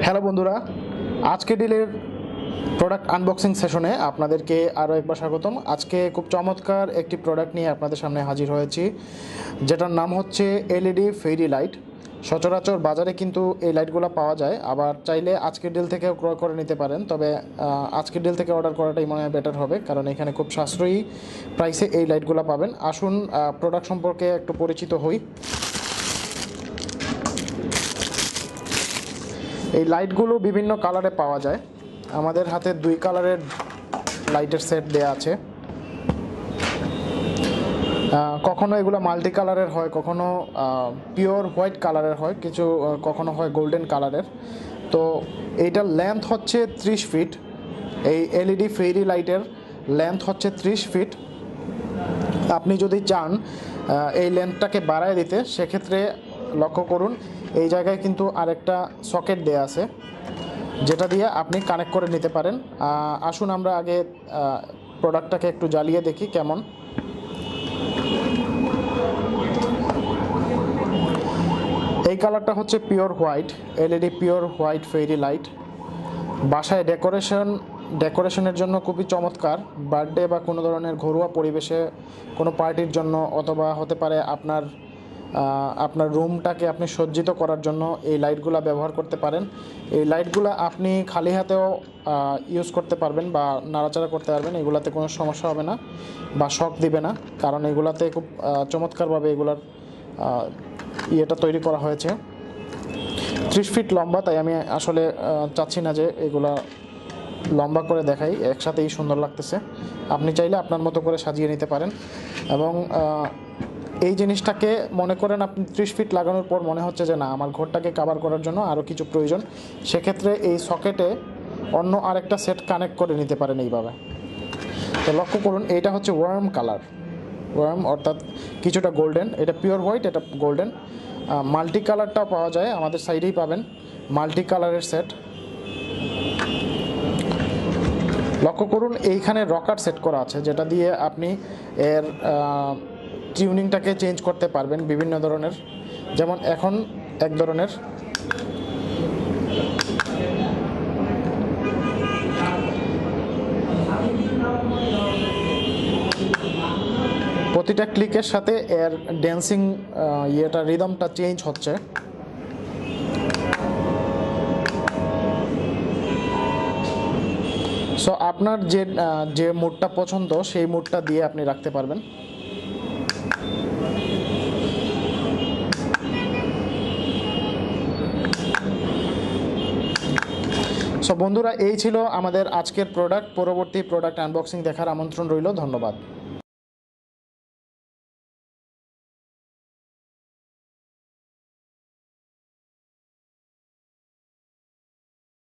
Hello বন্ধুরা, আজকে ডিলের product unboxing সেশনে আপনাদেরকে আরও একবার স্বাগতম। আজকে খুব চমৎকার একটি প্রোডাক্ট নিয়ে আপনাদের সামনে হাজির হয়েছি, যেটার নাম হচ্ছে এলইডি ফেরি লাইট। সচরাচর বাজারে কিন্তু এই লাইটগুলো পাওয়া যায়, আবার চাইলে আজকের ডিল থেকে ক্রয় করে নিতে পারেন। তবে আজকের ডিল থেকে অর্ডার করাটাই মনে হয় বেটার হবে, কারণ এখানে খুব সাশ্রয়ী প্রাইসে এই লাইটগুলো পাবেন। আসুন প্রোডাক্ট সম্পর্কে একটু পরিচিত হই। এই লাইটগুলো বিভিন্ন কালারে পাওয়া যায়। আমাদের হাতে দুই কালারের লাইটের সেট দেয়া আছে। কখনো এগুলো মাল্টি কালারের হয়, কখনো পিওর হোয়াইট কালারের হয়, কখনো হয় গোল্ডেন কালারের। তো এইটার লেন্থ হচ্ছে 30 ফিট। এই এলইডি ফেরি লাইটের লেন্থ হচ্ছে 30 ফিট। আপনি যদি চান এই লেন্থটাকে বাড়ায় দিতে, সেক্ষেত্রে লক্ষ্য করুন এই জায়গায় কিন্তু আরেকটা সকেট দেয়া আছে, যেটা দিয়ে আপনি কানেক্ট করে নিতে পারেন। আসুন আমরা আগে প্রোডাক্টটাকে একটু জ্বালিয়ে দেখি কেমন। এই কালারটা হচ্ছে pure white, LED pure white fairy light. বাসায় ডেকোরেশনের জন্য খুবই চমৎকার। বার্থডে বা কোনো ধরনের ঘরোয়া পরিবেশে কোনো পার্টির জন্য, অথবা হতে পারে আপনার রুমটাকে আপনি সজ্জিত করার জন্য এই লাইটগুলো ব্যবহার করতে পারেন। এই লাইটগুলো আপনি খালি হাতেও ইউজ করতে পারবেন বা নাড়াচাড়া করতে পারবেন। এগুলাতে কোনো সমস্যা হবে না বা শক দিবে না, কারণ এগুলাতে খুব চমৎকারভাবে এগুলার ইয়েটা তৈরি করা হয়েছে। 30 ফিট লম্বা, তাই আমি আসলে চাচ্ছি না যে এগুলা লম্বা করে দেখাই, একসাথেই সুন্দর লাগতেছে। আপনি চাইলে আপনার মতো করে সাজিয়ে নিতে পারেন। এবং এই জিনিসটাকে মনে করেন আপনি 30 ফিট লাগানোর পর মনে হচ্ছে যে না, আমার ঘরটাকে কভার করার জন্য আরও কিছু প্রয়োজন, সেক্ষেত্রে এই সকেটে অন্য আরেকটা সেট কানেক্ট করে নিতে পারেন এইভাবে। তো লক্ষ্য করুন, এইটা হচ্ছে ওয়ার্ম কালার, অর্থাৎ কিছুটা গোল্ডেন। এটা পিওর হোয়াইট, এটা গোল্ডেন। মাল্টি কালারটাও পাওয়া যায়, আমাদের সাইডেই পাবেন মাল্টি কালারের সেট। লক্ষ্য করুন এইখানে রকার সেট করা আছে, যেটা দিয়ে আপনি এর টিউনিংটাকে চেঞ্জ করতে পারবেন বিভিন্ন ধরনের। যেমন এখন এক ধরনের, প্রতিটা ক্লিকের সাথে এর ড্যান্সিং রিদমটা চেঞ্জ হচ্ছে। সো আপনার যে মুডটা পছন্দ সেই মুডটা দিয়ে আপনি রাখতে পারবেন। সো বন্ধুরা, এই ছিল আমাদের আজকের প্রোডাক্ট। পরবর্তী প্রোডাক্ট আনবক্সিং দেখার আমন্ত্রণ রইল। ধন্যবাদ।